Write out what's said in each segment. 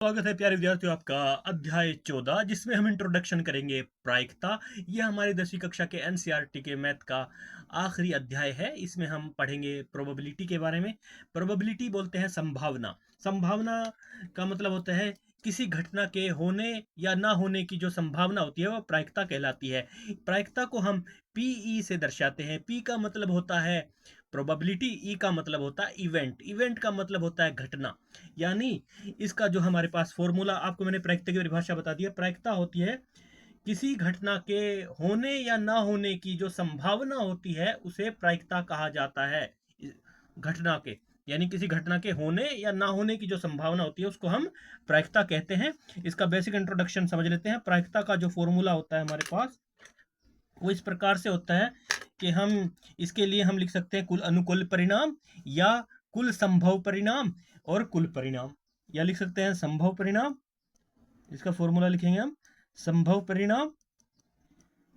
स्वागत है प्यारे विद्यार्थियों आपका अध्याय 14 जिसमें हम इंट्रोडक्शन करेंगे प्रायिकता। यह हमारी 10वीं कक्षा के एनसीईआरटी के मैथ का आखिरी अध्याय है। इसमें हम पढ़ेंगे प्रोबेबिलिटी के बारे में। प्रोबेबिलिटी बोलते हैं संभावना। संभावना का मतलब होता है किसी घटना के होने या ना होने की जो संभावना होती है वह प्रायिकता कहलाती है। प्रायिकता को हम पीई से दर्शाते हैं। पी का मतलब होता है प्रोबेबिलिटी, ई का मतलब होता है इवेंट, इवेंट का मतलब होता है घटना। यानी इसका जो हमारे पास फॉर्मूला, आपको मैंने प्रायिकता की परिभाषा बता दी है। प्रायिकता होती है किसी घटना के होने या ना होने की जो संभावना होती है उसे प्रायिकता कहा जाता है। घटना के यानी किसी घटना के होने या ना होने की जो संभावना होती है उसको हम प्रायिकता कहते हैं। इसका बेसिक इंट्रोडक्शन समझ लेते हैं। प्रायिकता का जो फॉर्मूला होता है हमारे पास वो इस प्रकार से होता है कि हम इसके लिए हम लिख सकते हैं कुल अनुकूल परिणाम या कुल संभव परिणाम और कुल परिणाम, या लिख सकते हैं संभव परिणाम। इसका फॉर्मूला लिखेंगे हम संभव परिणाम।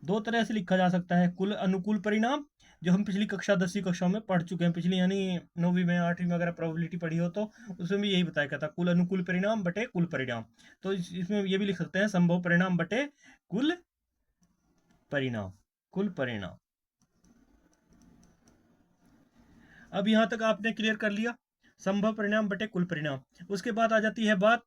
दो तरह से लिखा जा सकता है, कुल अनुकूल परिणाम जो हम पिछली कक्षा 10वीं कक्षा में पढ़ चुके हैं, पिछली यानी 9वीं में 8वीं में अगर प्रोबेबिलिटी पढ़ी हो तो उसमें भी यही बताया गया था, कुल अनुकूल परिणाम बटे कुल परिणाम। तो इसमें ये भी लिख सकते हैं संभव परिणाम बटे कुल परिणाम, कुल परिणाम। अब यहां तक आपने क्लियर कर लिया संभव परिणाम बटे कुल परिणाम। उसके बाद आ जाती है बात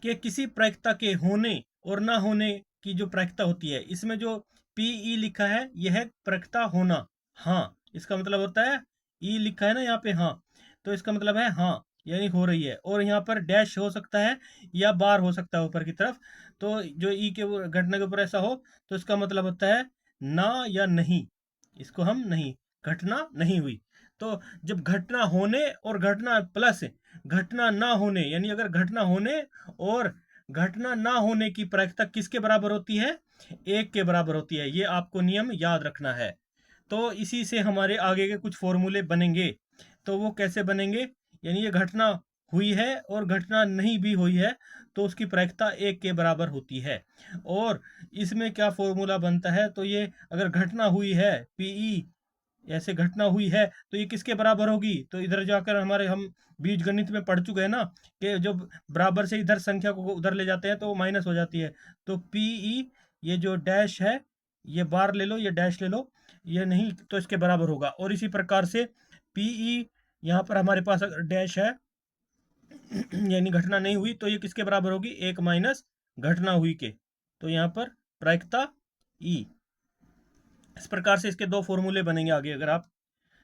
कि किसी प्रायिकता के होने और ना होने की जो प्रायिकता होती है, इसमें जो पीई लिखा है यह है प्रायिकता होना। हाँ, इसका मतलब होता है ई लिखा है ना यहाँ पे, हाँ, तो इसका मतलब है हाँ यानी हो रही है। और यहाँ पर डैश हो सकता है या बार हो सकता है ऊपर की तरफ। तो जो ई के घटना के ऊपर ऐसा हो तो इसका मतलब होता है ना या नहीं। इसको हम नहीं, घटना नहीं हुई। तो जब घटना होने और घटना प्लस घटना ना होने, यानी अगर घटना होने और घटना ना होने की प्रायिकता किसके बराबर होती है? एक के बराबर होती है। ये आपको नियम याद रखना है। तो इसी से हमारे आगे के कुछ फॉर्मूले बनेंगे। तो वो कैसे बनेंगे? यानी ये घटना हुई है और घटना नहीं भी हुई है तो उसकी प्रायिकता एक के बराबर होती है। और इसमें क्या फॉर्मूला बनता है? तो ये अगर घटना हुई है पीई, ऐसे घटना हुई है तो ये किसके बराबर होगी? तो इधर जाकर हमारे हम बीज गणित में पढ़ चुके हैं ना कि जब बराबर से इधर संख्या को उधर ले जाते हैं तो माइनस हो जाती है। तो पीई, ये जो डैश है ये बार ले लो, ये डैश ले लो, ये नहीं तो इसके बराबर होगा। और इसी प्रकार से पीई यहाँ पर हमारे पास अगर डैश है यानी घटना नहीं हुई तो ये किसके बराबर होगी? एक माइनस घटना हुई के। तो यहाँ पर प्रायिकता ई। इस प्रकार से इसके दो फॉर्मूले बनेंगे आगे अगर आप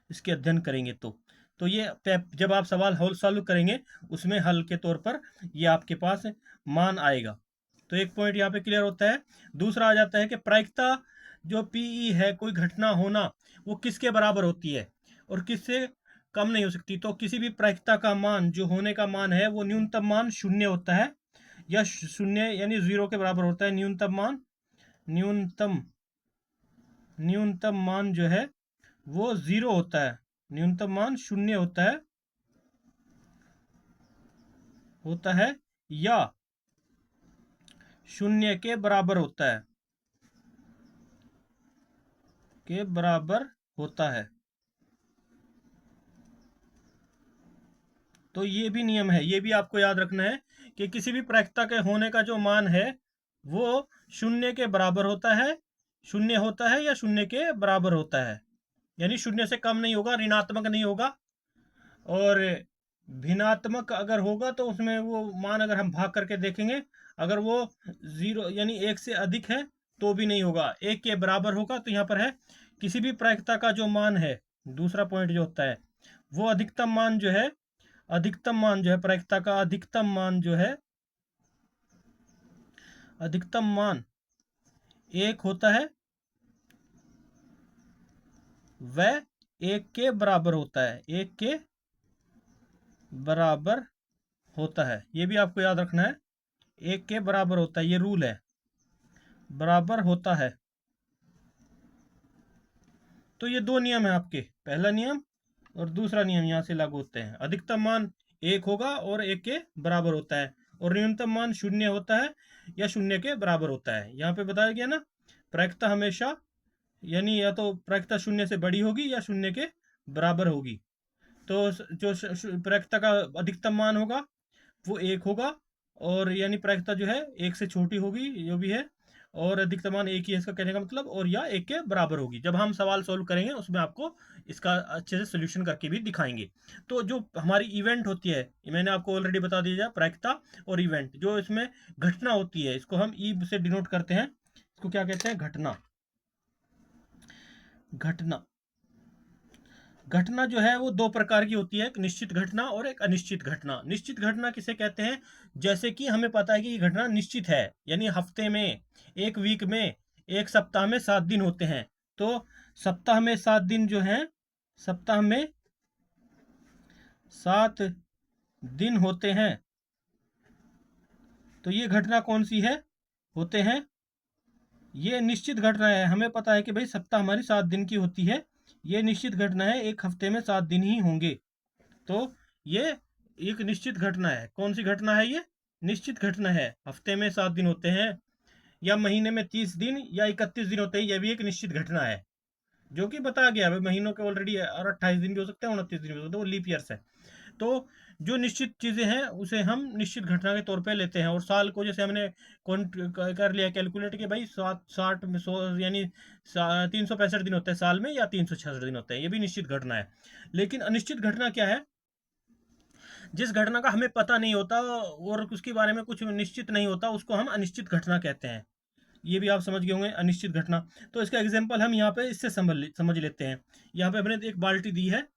इसके अध्ययन करेंगे तो ये जब आप सवाल हल सॉल्व करेंगे उसमें हल के तौर पर ये आपके पास मान आएगा। तो एक पॉइंट यहाँ पे क्लियर होता है। दूसरा आ जाता है कि प्रायिकता जो पीई है, कोई घटना होना, वो किसके बराबर होती है और किससे कम नहीं हो सकती। तो किसी भी प्रायिकता का मान जो होने का मान है वो न्यूनतम मान शून्य होता है, या शून्य यानी जीरो के बराबर होता है। न्यूनतम मान, न्यूनतम मान जो है वो जीरो होता है, न्यूनतम मान शून्य होता है या शून्य के बराबर होता है, के बराबर होता है। तो ये भी नियम है, ये भी आपको याद रखना है कि किसी भी प्रायिकता के होने का जो मान है वो शून्य के बराबर होता है, शून्य होता है या शून्य के बराबर होता है, यानी शून्य से कम नहीं होगा, ऋणात्मक नहीं होगा। और भिन्नात्मक अगर होगा तो उसमें वो मान अगर हम भाग करके देखेंगे, अगर वो जीरो यानी एक से अधिक है तो भी नहीं होगा, एक के बराबर होगा। तो यहाँ पर है किसी भी प्रायिकता का जो मान है, दूसरा पॉइंट जो होता है वो अधिकतम मान जो है, अधिकतम मान जो है प्रायिकता का अधिकतम मान जो है, अधिकतम मान एक होता है, वह एक के बराबर होता है, एक के बराबर होता है। ये भी आपको याद रखना है, एक के बराबर होता है, ये रूल है, बराबर होता है। तो ये दो नियम है आपके, पहला नियम और दूसरा नियम यहाँ से लागू होते हैं। अधिकतम मान एक होगा और एक के बराबर होता है, और न्यूनतम मान शून्य होता है या शून्य के बराबर होता है। यहाँ पे बताया गया ना, प्रायिकता हमेशा यानी या तो प्रायिकता शून्य से बड़ी होगी या शून्य के बराबर होगी। तो जो प्रायिकता का अधिकतम मान होगा वो 1 होगा, और यानी प्रायिकता जो है 1 से छोटी होगी जो भी है, और अधिकतमान 1 ही है इसका कहने का मतलब, और या 1 के बराबर होगी। जब हम सवाल सॉल्व करेंगे उसमें आपको इसका अच्छे से सोल्यूशन करके भी दिखाएंगे। तो जो हमारी इवेंट होती है, मैंने आपको ऑलरेडी बता दिया, प्रायिकता और इवेंट, जो इसमें घटना होती है इसको हम ई से डिनोट करते हैं। इसको क्या कहते हैं? घटना। घटना घटना जो है वो 2 प्रकार की होती है, एक निश्चित घटना और एक अनिश्चित घटना। निश्चित घटना किसे कहते हैं? जैसे कि हमें पता है कि ये घटना निश्चित है, यानी हफ्ते में, एक वीक में, एक सप्ताह में 7 दिन होते हैं। तो सप्ताह में 7 दिन जो हैं, सप्ताह में 7 दिन होते हैं, तो ये घटना कौन सी है? होते हैं, ये निश्चित घटना है। हमें पता है कि भाई सप्ताह हमारी 7 दिन की होती है, ये निश्चित घटना है, एक हफ्ते में 7 दिन ही होंगे। तो ये एक निश्चित घटना है। कौन सी घटना है ये? निश्चित घटना है। हफ्ते में 7 दिन होते हैं, या महीने में 30 दिन या 31 दिन होते हैं, यह भी एक निश्चित घटना है, जो कि बताया गया है। महीनों के ऑलरेडी, और 28 दिन भी हो सकते हैं, 29 दिन भी हो सकते हैं, वो लीप ईयर्स है। तो जो निश्चित चीजें हैं उसे हम निश्चित घटना के तौर पे लेते हैं। और साल को जैसे हमने कर लिया कैलकुलेट कि भाई 60 में 100 यानी 365 दिन होते हैं साल में, या 366 दिन होते हैं, ये भी निश्चित घटना है। लेकिन अनिश्चित घटना क्या है? जिस घटना का हमें पता नहीं होता और उसके बारे में कुछ निश्चित नहीं होता, उसको हम अनिश्चित घटना कहते हैं। ये भी आप समझ गए होंगे, अनिश्चित घटना। तो इसका एग्जांपल हम यहाँ पे इससे समझ लेते हैं। यहाँ पे हमने एक बाल्टी दी है,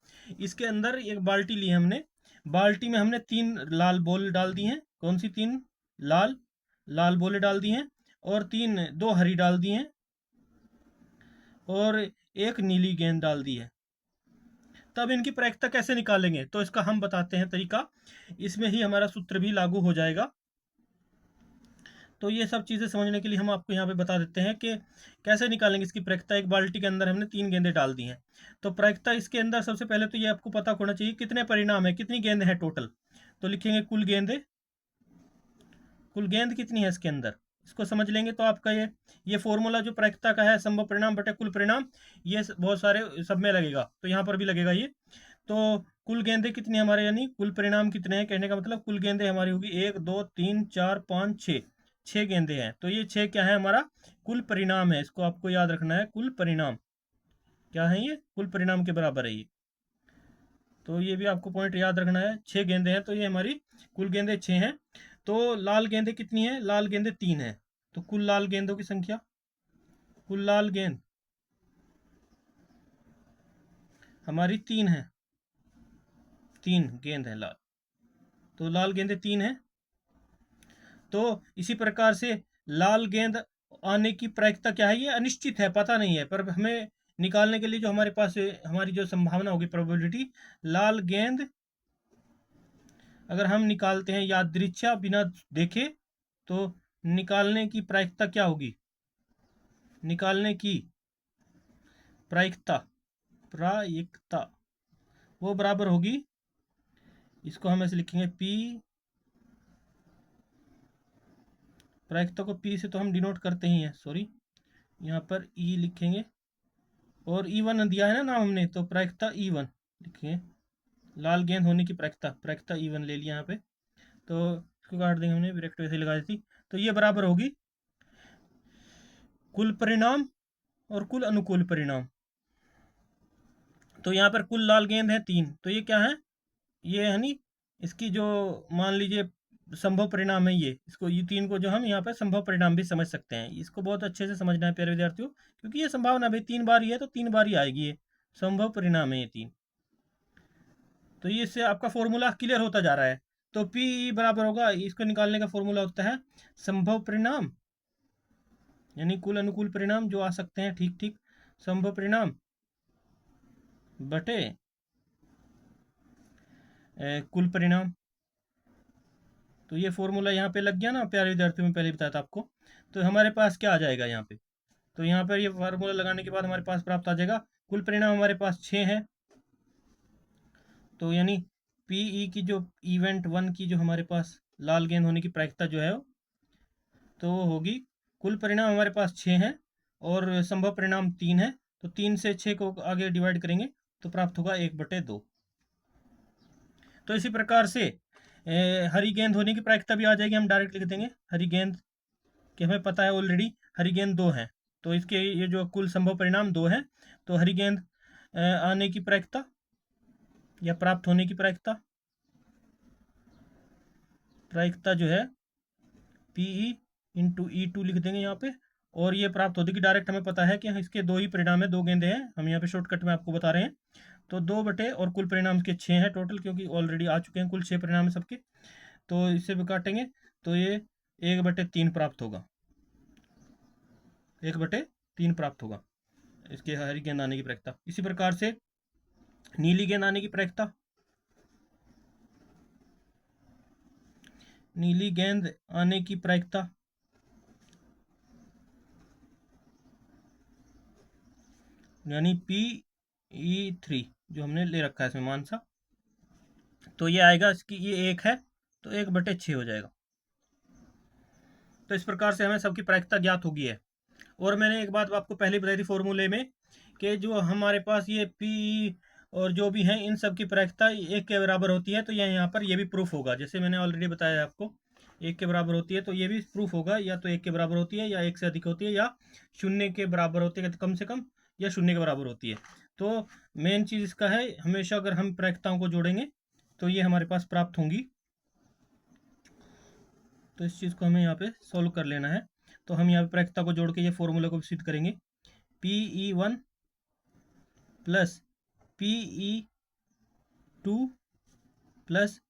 इसके अंदर एक बाल्टी ली है हमने। बाल्टी में हमने 3 लाल बॉल डाल दी हैं। कौन सी 3? लाल लाल बॉलें डाल दी हैं, और 2 हरी डाल दी हैं, और एक नीली गेंद डाल दी है। तब इनकी प्रायिकता कैसे निकालेंगे? तो इसका हम बताते हैं तरीका, इसमें ही हमारा सूत्र भी लागू हो जाएगा। तो ये सब चीज़ें समझने के लिए हम आपको यहाँ पे बता देते हैं कि कैसे निकालेंगे इसकी प्रायिकता। एक बाल्टी के अंदर हमने 3 गेंदें डाल दी हैं, तो प्रायिकता इसके अंदर सबसे पहले तो ये आपको पता होना चाहिए कितने परिणाम है, कितनी गेंद है टोटल। तो लिखेंगे कुल गेंदें, कुल गेंद कितनी है इसके अंदर, इसको समझ लेंगे तो आपका ये फॉर्मूला जो प्रायिकता का है, संभव परिणाम बटे कुल परिणाम, ये बहुत सारे सब में लगेगा, तो यहाँ पर भी लगेगा ये। तो कुल गेंदें कितनी हमारे, यानी कुल परिणाम कितने हैं, कहने का मतलब कुल गेंदें हमारी होगी 1 2 3 4 5 6, 6 गेंदें हैं। तो ये 6 क्या है? हमारा कुल परिणाम है। इसको आपको याद रखना है, कुल परिणाम क्या है? ये कुल परिणाम के बराबर है ये। तो ये भी आपको पॉइंट याद रखना है। 6 गेंदें हैं, तो ये हमारी कुल गेंदें 6 हैं। तो लाल गेंदें कितनी है? लाल गेंदें 3 है। तो कुल लाल गेंदों की संख्या, कुल लाल गेंद हमारी 3 है, 3 गेंद है लाल। तो लाल गेंदें 3 है। तो इसी प्रकार से लाल गेंद आने की प्रायिकता क्या है? ये अनिश्चित है, पता नहीं है, पर हमें निकालने के लिए जो हमारे पास हमारी जो संभावना होगी, प्रोबेबिलिटी, लाल गेंद अगर हम निकालते हैं यादृच्छा बिना देखे, तो निकालने की प्रायिकता क्या होगी? निकालने की प्रायिकता, प्रायिकता वो बराबर होगी, इसको हम ऐसे लिखेंगे P, प्रायिकता को P से तो हम डिनोट करते ही हैं, सॉरी, यहाँ पर E लिखेंगे, और E1 दिया है ना नाम हमने, तो प्रायिकता E1 लिखेंगे। लाल गेंद होने की प्रायिकता, प्रायिकता E1 ले लिया यहाँ पे, तो इसको काट देंगे हमने, ब्रैकेट वैसे लगा दी थी। तो ये बराबर होगी कुल परिणाम और कुल अनुकूल परिणाम। तो यहाँ पर कुल लाल गेंद है 3, तो ये क्या है? ये है नी इसकी जो, मान लीजिए संभव परिणाम है, ये इसको, ये 3 को जो हम यहाँ पे संभव परिणाम भी समझ सकते हैं। इसको बहुत अच्छे से समझना है प्यारे विद्यार्थियों, क्योंकि ये संभावना भाई 3 बार ही है, तो 3 बार ही आएगी, ये संभव परिणाम है ये 3। तो ये इससे आपका फॉर्मूला क्लियर होता जा रहा है। तो P बराबर होगा, इसको निकालने का फॉर्मूला होता है संभव परिणाम, यानी कुल अनुकूल परिणाम जो आ सकते हैं, ठीक ठीक, संभव परिणाम बटे कुल परिणाम। तो ये फॉर्मूला यहाँ पे लग गया ना प्यारे विद्यार्थियों, में पहले बताया था आपको। तो हमारे पास क्या आ जाएगा यहाँ पे? तो यहाँ पर ये फार्मूला लगाने के बाद हमारे पास प्राप्त आ जाएगा, कुल परिणाम हमारे पास 6 है। तो यानी पीई की जो इवेंट 1 की जो हमारे पास लाल गेंद होने की प्रायिकता जो है, तो वो होगी, कुल परिणाम हमारे पास 6 है और संभव परिणाम 3 है। तो 3 से 6 को आगे डिवाइड करेंगे तो प्राप्त होगा 1/2। तो इसी प्रकार से हरी गेंद होने की प्रायिकता भी आ जाएगी, हम डायरेक्ट लिख देंगे हरी गेंद, कि हमें पता है ऑलरेडी हरी गेंद 2 है, तो इसके ये जो कुल संभव परिणाम 2 है, तो हरी गेंद आने की प्रायिकता या प्राप्त होने की प्रायिकता जो है पीई इंटू E2 लिख देंगे यहाँ पे, और ये प्राप्त होती कि डायरेक्ट हमें पता है कि इसके 2 ही परिणाम है, 2 गेंदे हैं, हम यहाँ पे शॉर्टकट में आपको बता रहे हैं। तो 2 बटे और कुल परिणाम इसके 6 हैं टोटल, क्योंकि ऑलरेडी आ चुके हैं, कुल 6 परिणाम है सबके, तो इससे भी काटेंगे तो ये 1/3 प्राप्त होगा, 1/3 प्राप्त होगा इसके हरी गेंद आने की प्रायिकता। इसी प्रकार से नीली गेंद आने की प्रायिकता, नीली गेंद आने की प्रायिकता यानी PE3 जो हमने ले रखा है इसमें मान सा, तो ये आएगा इसकी, ये 1 है तो 1/6 हो जाएगा। तो इस प्रकार से हमें सबकी प्रायिकता ज्ञात होगी है। और मैंने एक बात आपको पहले बताई थी फॉर्मूले में, कि जो हमारे पास ये पी और जो भी हैं इन सब की प्रायिकता 1 के बराबर होती है, तो यह यहाँ पर ये भी प्रूफ होगा, जैसे मैंने ऑलरेडी बताया आपको 1 के बराबर होती है, तो ये भी प्रूफ होगा, या तो 1 के बराबर होती है, या 1 से अधिक होती है, या 0 के बराबर होती है कम से कम, या 0 के बराबर होती है। तो मेन चीज़ इसका है, हमेशा अगर हम प्रायिकताओं को जोड़ेंगे तो ये हमारे पास प्राप्त होंगी। तो इस चीज़ को हमें यहाँ पे सॉल्व कर लेना है। तो हम यहाँ पे प्रायिकता को जोड़ के ये फॉर्मूला को सिद्ध करेंगे, PE1 plus PE2 plus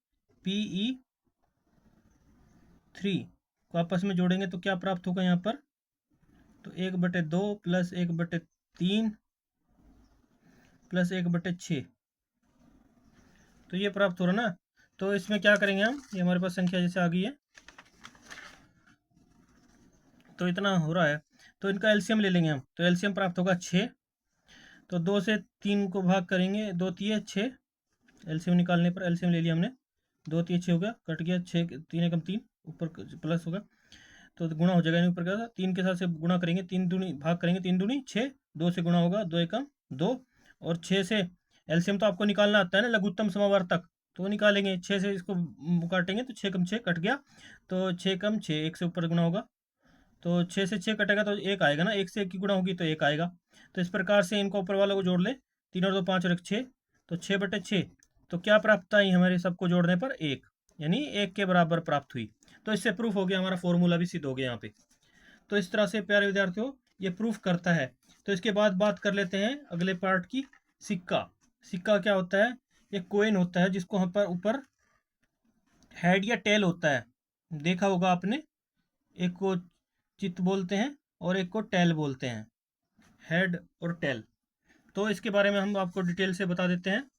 PE3 को आपस में जोड़ेंगे तो क्या प्राप्त होगा यहाँ पर, तो 1/2 प्लस 1/3 प्लस 1/6, तो ये प्राप्त हो रहा ना। तो इसमें क्या करेंगे हम, ये हमारे पास संख्या जैसे आ गई है, तो इतना हो रहा है, तो इनका एलसीएम ले लेंगे हम, तो एलसीएम प्राप्त होगा 6, तो 2 से 3 को भाग करेंगे, 2 तिये 6, एलसीएम निकालने पर एलसीएम ले लिया हमने, 2 तिये 6 हो गया, कट गया 6, 3 एकम 3, ऊपर प्लस होगा तो गुणा हो जाएगा, ऊपर का 3 के साथ से गुणा करेंगे, 3 दूनी भाग करेंगे, 3 दूनी 6, 2 से गुणा होगा, 2 एकम 2, और 6 से एलसीएम तो आपको निकालना आता है ना लघुत्तम समावर्तक, तो निकालेंगे, 6 से इसको काटेंगे तो 6 कम 6 कट गया, तो 6 कम 6, 1 से ऊपर गुणा होगा, तो 6 से 6 कटेगा तो 1 आएगा ना, 1 से 1 की गुणा होगी तो 1 आएगा। तो इस प्रकार से इनको ऊपर वालों को जोड़ ले, 3 और 2 5 और 1 6, तो 6/6, तो क्या प्राप्त आई हमारे सबको जोड़ने पर 1, यानी 1 के बराबर प्राप्त हुई। तो इससे प्रूफ हो गया, हमारा फॉर्मूला भी सिद्ध हो गया यहाँ पे। तो इस तरह से प्यारे विद्यार्थियों ये प्रूफ करता है। तो इसके बाद बात कर लेते हैं अगले पार्ट की, सिक्का। सिक्का क्या होता है, ये कोइन होता है जिसको हम पर ऊपर हेड या टेल होता है, देखा होगा आपने, एक को चित बोलते हैं और एक को टेल बोलते हैं, हेड और टेल। तो इसके बारे में हम आपको डिटेल से बता देते हैं,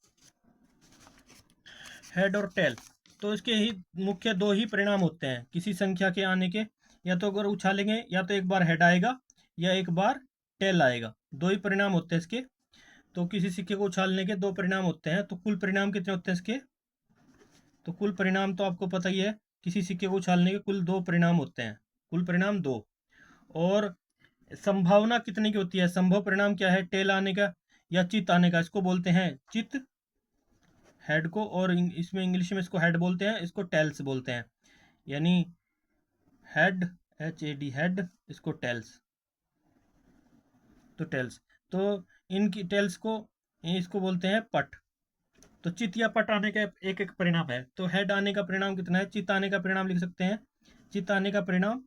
हेड और टेल। तो इसके ही मुख्य 2 ही परिणाम होते हैं किसी संख्या के आने के, या तो अगर उछालेंगे या तो एक बार हेड आएगा या एक बार टेल आएगा, 2 ही परिणाम होते हैं इसके। तो किसी सिक्के को उछालने के 2 परिणाम होते हैं, तो कुल परिणाम कितने होते हैं इसके, तो कुल परिणाम तो आपको पता ही है, किसी सिक्के को उछालने के कुल 2 परिणाम होते हैं, कुल परिणाम 2। और संभावना कितने की होती है, संभव परिणाम क्या है, टेल आने का या चित आने का, इसको बोलते हैं चित, हेड को, और इसमें इंग्लिश में इसको हेड बोलते हैं, इसको टेल्स बोलते हैं, यानी हेड HAD हेड, इसको टेल्स, तो टेल्स, तो इनकी टेल्स को इसको बोलते हैं पट। तो चित या पट आने का एक एक परिणाम है, तो हेड आने का परिणाम कितना है, चित आने का परिणाम लिख सकते हैं, चित आने का परिणाम,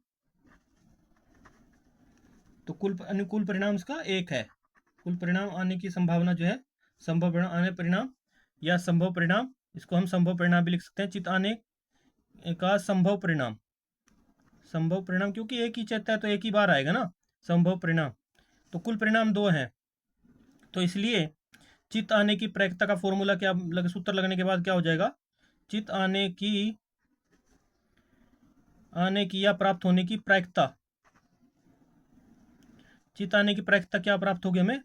तो कुल अनुकूल परिणाम इसका 1 है, कुल परिणाम आने की संभावना जो है, संभव परिणाम आने परिणाम या संभव परिणाम, इसको हम संभव परिणाम भी लिख सकते हैं, चित आने का संभव परिणाम, संभव परिणाम क्योंकि एक ही चित है तो एक ही बार आएगा ना संभव परिणाम। तो कुल परिणाम 2 हैं, तो इसलिए चित आने की प्रायिकता का फॉर्मूला क्या सूत्र लगने के बाद क्या हो जाएगा, चित आने की या प्राप्त होने की प्रायिकता, चित आने की प्रायिकता क्या प्राप्त होगी हमें,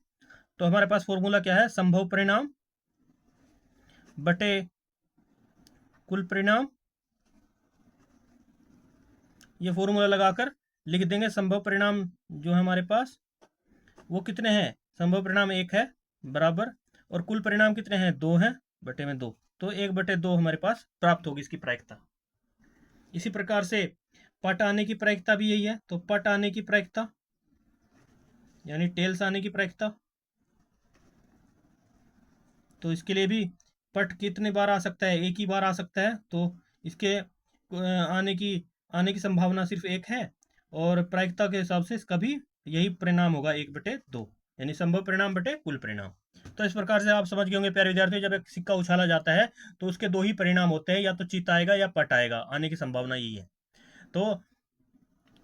तो हमारे पास फॉर्मूला क्या है, संभव परिणाम बटे कुल परिणाम, ये फॉर्मूला लगाकर लिख देंगे, संभव परिणाम जो है हमारे पास वो कितने हैं, संभव परिणाम 1 है बराबर, और कुल परिणाम कितने हैं 2 हैं बटे में 2, तो 1/2 हमारे पास प्राप्त होगी इसकी प्रायिकता। इसी प्रकार से पट आने की प्रायिकता भी यही है, तो पट आने की प्रायिकता यानी टेल्स आने की प्रायिकता, तो इसके लिए भी पट कितने बार आ सकता है, एक ही बार आ सकता है, तो इसके आने की संभावना सिर्फ एक है, और प्रायिकता के हिसाब से इसका भी यही परिणाम होगा 1/2, यानी संभव परिणाम बटे कुल परिणाम। तो इस प्रकार से आप समझ गए होंगे प्यारे विद्यार्थियों, जब एक सिक्का उछाला जाता है तो उसके दो ही परिणाम होते हैं, या तो चित आएगा या पट आएगा, आने की संभावना यही है। तो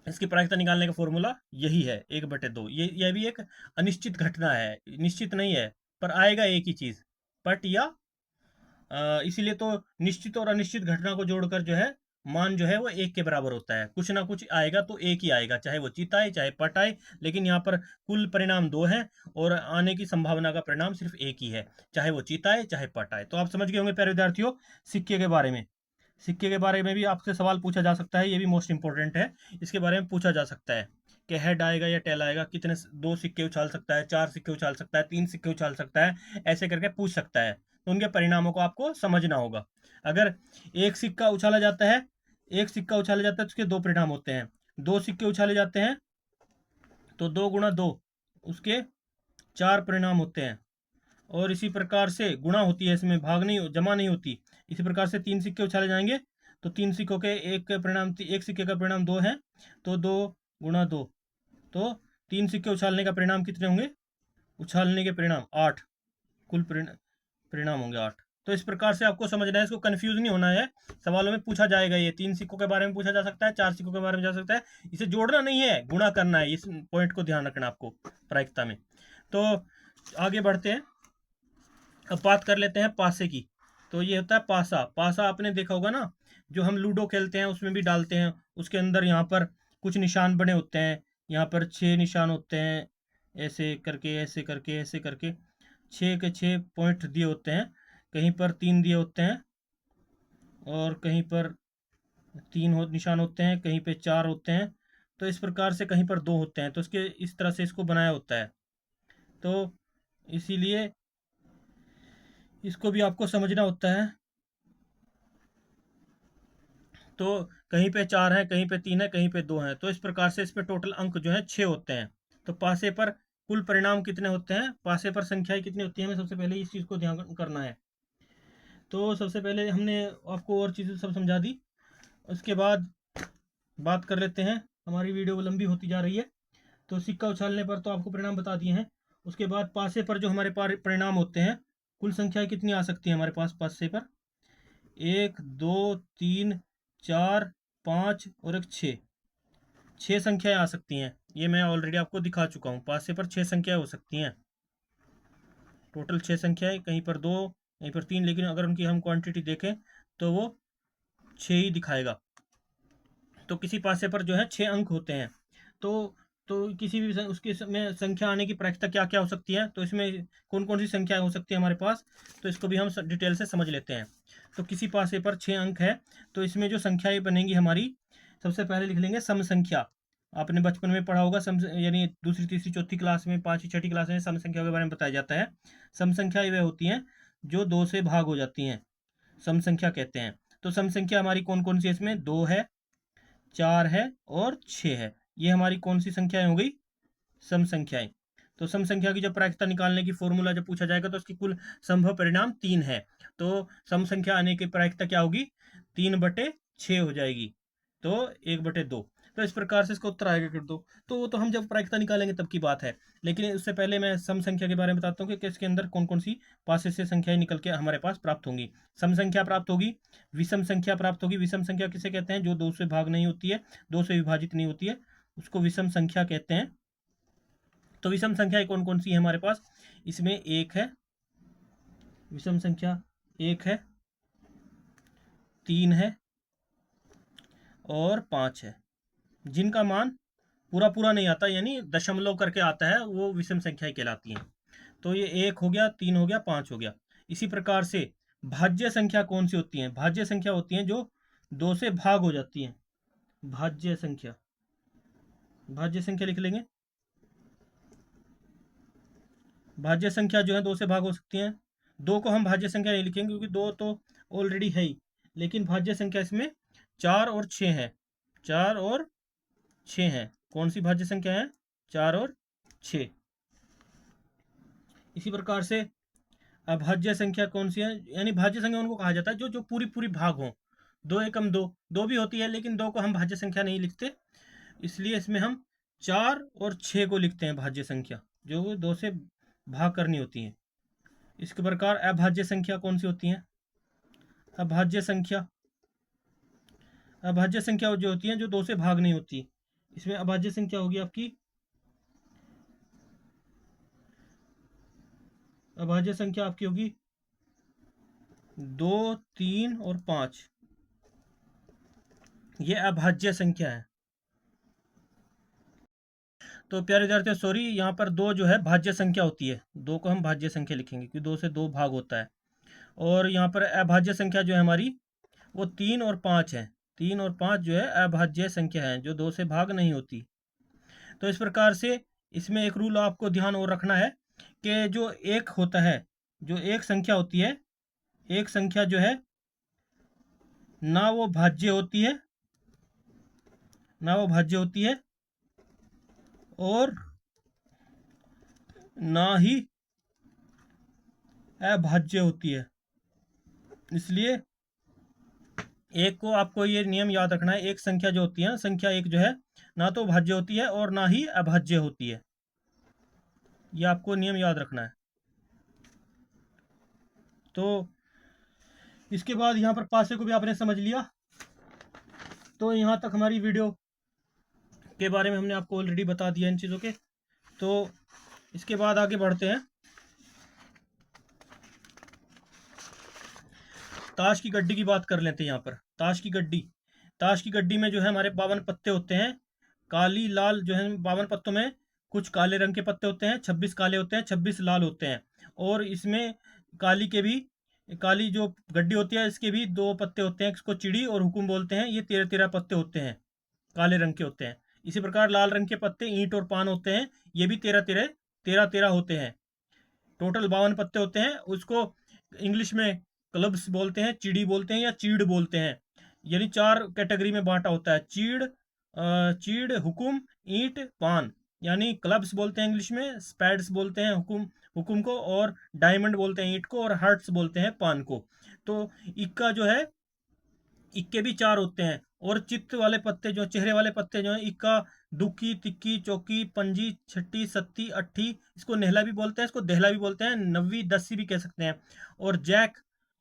इसकी प्रायिकता निकालने का फॉर्मूला यही है 1/2। यह भी एक अनिश्चित घटना है, निश्चित नहीं है, पर आएगा एक ही चीज, पट या इसीलिए तो निश्चित और अनिश्चित घटना को जोड़कर जो है मान जो है वो एक के बराबर होता है। कुछ ना कुछ आएगा तो एक ही आएगा, चाहे वो चित आए चाहे पट आए, लेकिन यहाँ पर कुल परिणाम दो है और आने की संभावना का परिणाम सिर्फ एक ही है, चाहे वो चित आए चाहे पट आए। तो आप समझ गए होंगे प्यारे विद्यार्थियों सिक्के के बारे में। सिक्के के बारे में भी आपसे सवाल पूछा जा सकता है, ये भी मोस्ट इंपॉर्टेंट है, इसके बारे में पूछा जा सकता है कि हेड आएगा या टेल आएगा, कितने दो सिक्के उछाल सकता है, चार सिक्के उछाल सकता है, तीन सिक्के उछाल सकता है, ऐसे करके पूछ सकता है। तो उनके परिणामों को आपको समझना होगा। अगर एक सिक्का उछाला जाता है, एक सिक्का उछाला जाता है तो उसके दो परिणाम होते हैं। दो सिक्के उछाले जाते हैं तो 2 × 2 उसके चार परिणाम होते हैं, और इसी प्रकार से गुणा होती है, इसमें भाग नहीं जमा नहीं होती। इसी प्रकार से तीन सिक्के उछाले जाएंगे तो तीन सिक्कों के एक परिणाम, एक सिक्के का परिणाम 2 है, तो 2 × 2, तो तीन सिक्के उछालने का परिणाम कितने होंगे, उछालने के परिणाम 8, कुल परिणाम होंगे 8। तो इस प्रकार से आपको समझना है, इसको कंफ्यूज नहीं होना है, सवालों में पूछा जाएगा। ये तीन सिक्कों के बारे में पूछा जा सकता है, चार सिक्कों के बारे में जा सकता है, इसे जोड़ना नहीं है, गुणा करना है, इस पॉइंट को ध्यान रखना आपको प्रायिकता में। तो आगे बढ़ते हैं, अब बात कर लेते हैं पासे की। तो ये होता है पासा। पासा आपने देखा होगा ना, जो हम लूडो खेलते हैं उसमें भी डालते हैं, उसके अंदर यहाँ पर कुछ निशान बने होते हैं, यहाँ पर 6 निशान होते हैं, ऐसे करके ऐसे करके ऐसे करके 6 के 6 पॉइंट दिए होते हैं, कहीं पर 3 दिए होते हैं और कहीं पर 3 निशान होते हैं, कहीं पे 4 होते हैं, तो इस प्रकार से कहीं पर 2 होते हैं, तो इसके इस तरह से इसको बनाया होता है। तो इसीलिए इसको भी आपको समझना होता है। तो कहीं पे 4 है, कहीं पे 3 है, कहीं पे 2 है, तो इस प्रकार से इसमें टोटल अंक जो है 6 होते हैं। तो पासे पर कुल परिणाम कितने होते हैं, पासे पर संख्याएं कितनी होती है, हमें सबसे पहले इस चीज़ को ध्यान करना है। तो सबसे पहले हमने आपको और चीज़ें सब समझा दी, उसके बाद बात कर लेते हैं, हमारी वीडियो लंबी होती जा रही है। तो सिक्का उछालने पर तो आपको परिणाम बता दिए हैं, उसके बाद पासे पर जो हमारे पास परिणाम होते हैं, कुल संख्याएं कितनी आ सकती है हमारे पास पासे पर, 1 2 3 4 5 और एक 6, 6 संख्याएं आ सकती हैं। ये मैं ऑलरेडी आपको दिखा चुका हूँ, पासे पर 6 संख्याएं हो सकती हैं, टोटल 6 संख्याएं, कहीं पर 2 कहीं पर 3, लेकिन अगर उनकी हम क्वांटिटी देखें तो वो 6 ही दिखाएगा। तो किसी पासे पर जो है 6 अंक होते हैं। तो किसी भी उसके में संख्या आने की प्रायिकता क्या क्या हो सकती है, तो इसमें कौन कौन सी संख्या हो सकती है हमारे पास, तो इसको भी हम डिटेल से समझ लेते हैं। तो किसी पासे पर 6 अंक है, तो इसमें जो संख्याएं बनेंगी हमारी, सबसे पहले लिख लेंगे सम संख्या। आपने बचपन में पढ़ा होगा, सम यानी दूसरी तीसरी चौथी क्लास में, पाँचवीं छठी क्लास में सम संख्या के बारे में बताया जाता है। सम संख्या वे होती हैं जो 2 से भाग हो जाती हैं, सम संख्या कहते हैं। तो सम संख्या हमारी कौन कौन सी है, इसमें 2 है, 4 है और 6 है, ये हमारी कौन सी संख्याएं हो गई, सम संख्याएं। तो सम संख्या की जब प्रायिकता निकालने की फॉर्मूला जब पूछा जाएगा तो उसकी कुल संभव परिणाम 3 है। तो सम संख्या आने की प्रायिकता क्या होगी, 3/6 हो जाएगी, तो 1/2। तो इस प्रकार से इसका उत्तर आएगा कर दो। तो वो तो हम जब प्रायिकता निकालेंगे तब की बात है, लेकिन उससे पहले मैं सम संख्या के बारे में बताता हूँ कि इसके अंदर कौन कौन सी पासे से संख्याएं निकल के हमारे पास प्राप्त होंगी। सम संख्या प्राप्त होगी, विषम संख्या प्राप्त होगी। विषम संख्या किसे कहते हैं, जो 2 से भाग नहीं होती है, 2 से विभाजित नहीं होती है, उसको विषम संख्या कहते हैं। तो विषम संख्याएं कौन कौन सी है हमारे पास, इसमें 1 है, विषम संख्या 1 है, 3 है और 5 है, जिनका मान पूरा पूरा नहीं आता, यानी दशमलव करके आता है, वो विषम संख्याएं कहलाती हैं। तो ये 1 हो गया, 3 हो गया, 5 हो गया। इसी प्रकार से भाज्य संख्या कौन सी होती है, भाज्य संख्या होती है जो 2 से भाग हो जाती है, भाज्य संख्या। भाज्य संख्या लिख लेंगे, भाज्य संख्या जो है 2 से भाग हो सकती हैं, दो को हम भाज्य संख्या नहीं लिखेंगे क्योंकि दो तो ऑलरेडी है ही, लेकिन भाज्य संख्या इसमें 4 और 6 है। 4 और 6 है। कौन सी भाज्य संख्या है? 4 और 6। इसी प्रकार से अभाज्य संख्या कौन सी है? यानी भाज्य संख्या उनको कहा जाता है जो जो पूरी पूरी भाग हो। दो एकम दो, दो भी होती है लेकिन दो को हम भाज्य संख्या नहीं लिखते, इसलिए इसमें हम 4 और 6 को लिखते हैं भाज्य संख्या, जो दो से भाग करनी होती है। इसके प्रकार अभाज्य संख्या कौन सी होती है? अभाज्य संख्या, अभाज्य संख्या जो होती है जो दो से भाग नहीं होती, इसमें अभाज्य संख्या होगी आपकी, अभाज्य संख्या आपकी होगी 2, 3 और 5। ये अभाज्य संख्या है। तो प्यारे विद्यार्थियों, सॉरी, यहाँ पर दो जो है भाज्य संख्या होती है, दो को हम भाज्य संख्या लिखेंगे क्योंकि दो से दो भाग होता है। और यहाँ पर अभाज्य संख्या जो है हमारी वो 3 और 5 है। 3 और 5 जो है अभाज्य संख्या है, जो दो से भाग नहीं होती। तो इस प्रकार से इसमें एक रूल आपको ध्यान और रखना है कि जो एक होता है, जो एक संख्या होती है, एक संख्या जो है ना वो भाज्य होती है, ना वो भाज्य होती है और ना ही अभाज्य होती है। इसलिए एक को आपको ये नियम याद रखना है, एक संख्या जो होती है, संख्या एक जो है ना तो भाज्य होती है और ना ही अभाज्य होती है। ये आपको नियम याद रखना है। तो इसके बाद यहाँ पर पासे को भी आपने समझ लिया। तो यहाँ तक हमारी वीडियो के बारे में हमने आपको ऑलरेडी बता दिया इन चीज़ों के। तो इसके बाद आगे बढ़ते हैं। ताश की गड्डी की बात कर लेते हैं। यहाँ पर ताश की गड्डी, ताश की गड्डी में जो है हमारे 52 पत्ते होते हैं। काली लाल जो है 52 पत्तों में कुछ काले रंग के पत्ते होते हैं, 26 काले होते हैं, 26 लाल होते हैं। और इसमें काली के भी, काली जो गड्डी होती है इसके भी दो पत्ते होते हैं, इसको चिड़ी और हुकुम बोलते हैं। ये 13-13 पत्ते होते हैं, काले रंग के होते हैं। इसी प्रकार लाल रंग के पत्ते ईंट और पान होते हैं, ये भी 13-13 होते हैं। टोटल 52 पत्ते होते हैं। उसको इंग्लिश में क्लब्स बोलते हैं, चिड़ी बोलते हैं या चीड़ बोलते हैं। यानी 4 कैटेगरी में बांटा होता है, चीड़, हुकुम, ईंट, पान। यानी क्लब्स बोलते हैं इंग्लिश में, स्पैड्स बोलते हैं हुकुम हुकुम को, और डायमंड बोलते हैं ईंट को, और हार्ट्स बोलते हैं पान को। तो इक्का जो है, इक्के भी 4 होते हैं। और चित्त वाले पत्ते जो, चेहरे वाले पत्ते जो है, इक्का, दुक्की, तिक्की, चौकी, पंजी, छठी, सत्ती, अट्ठी, इसको नेहला भी बोलते हैं, इसको देहला भी बोलते हैं, नवी, दसी भी कह सकते हैं। और जैक,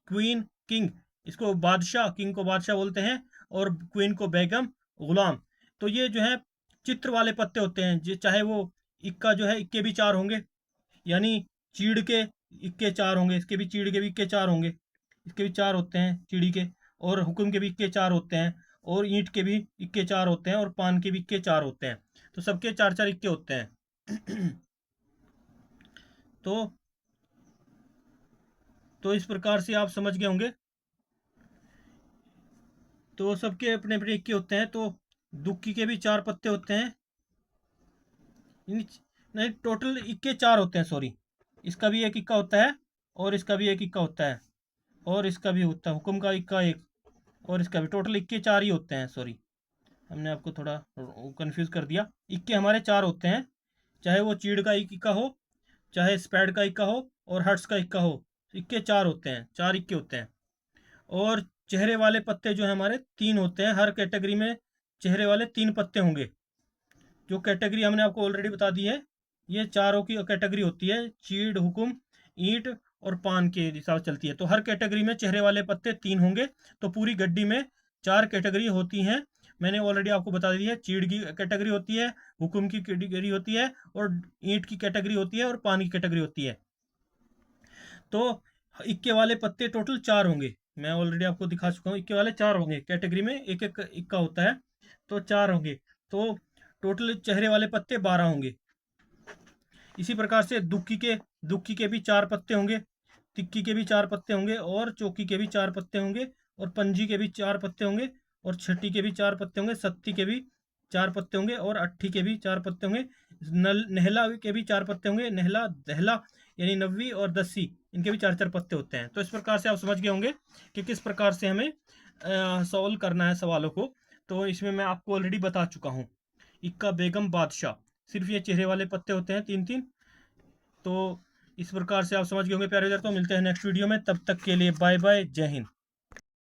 क्वीन, किंग, इसको बादशाह, किंग को बादशाह बोलते हैं, और क्वीन को बेगम, गुलाम। तो ये जो है चित्र वाले पत्ते होते हैं। चाहे वो इक्का जो है, इक्के भी 4 होंगे, यानी चीड़ के इक्के 4 होंगे, इसके भी चीड़ के भी इक्के 4 होंगे, इसके भी 4 होते हैं चिड़ी के। और हुक्म के भी इक्के 4 होते हैं, और ईंट के भी इक्के 4 होते हैं, और पान के भी इक्के 4 होते हैं। तो सबके 4-4 इक्के होते हैं। तो इस प्रकार से आप समझ गए होंगे। तो सबके अपने अपने इक्के होते हैं। तो दुक्की के भी 4 पत्ते होते हैं, नहीं, टोटल इक्के 4 होते हैं, सॉरी। इसका भी एक इक्का होता है, और इसका भी एक इक्का होता है, और इसका भी होता है, हुक्म का इक्का एक, और इसका भी। टोटल इक्के 4 ही होते हैं, सॉरी, हमने आपको थोड़ा कंफ्यूज कर दिया। इक्के हमारे 4 होते हैं, चाहे वो चीड़ का इक्का हो, चाहे स्पैड का इक्का हो, और हर्ट्स का इक्का हो। इक्के 4 होते हैं, 4 इक्के होते हैं। और चेहरे वाले पत्ते जो है हमारे 3 होते हैं। हर कैटेगरी में चेहरे वाले 3 पत्ते होंगे। जो कैटेगरी हमने आपको ऑलरेडी बता दी है, ये चारों की कैटेगरी होती है, चीड़, हुकुम, ईंट और पान के हिसाब से चलती है। तो हर कैटेगरी में चेहरे वाले पत्ते 3 होंगे। तो पूरी गड्डी में 4 कैटेगरी होती हैं। मैंने ऑलरेडी आपको बता दी है, चीड़ की कैटेगरी होती है, हुकुम की कैटेगरी होती है, और ईंट की कैटेगरी होती है, और पान की कैटेगरी होती है। तो इक्के वाले पत्ते टोटल 4 होंगे। मैं ऑलरेडी आपको दिखा चुका हूँ, इक्के वाले 4 होंगे, कैटेगरी में एक एक इक्का होता है, तो 4 होंगे। तो टोटल चेहरे वाले पत्ते 12 होंगे। इसी प्रकार से दुक्की के भी 4 पत्ते होंगे, तिक्की के भी 4 पत्ते होंगे, और चौकी के भी 4 पत्ते होंगे, और पंजी के भी 4 पत्ते होंगे, और छठी के भी 4 पत्ते होंगे, सत्ती के भी 4 पत्ते होंगे, और अट्ठी के भी 4 पत्ते होंगे। नेहला के भी 4 पत्ते होंगे, नेहला, दहला, यानी 90वीं और 10वीं, इनके भी 4-4 पत्ते होते हैं। तो इस प्रकार से आप समझ गए होंगे कि किस प्रकार से हमें सॉल्व करना है सवालों को। तो इसमें मैं आपको ऑलरेडी बता चुका हूँ। इक्का, बेगम, बादशाह, सिर्फ ये चेहरे वाले पत्ते होते हैं 3-3। तो इस प्रकार से आप समझ गए होंगे प्यारे विद्यार्थियों। मिलते हैं नेक्स्ट वीडियो में, तब तक के लिए बाय बाय, जय हिंद।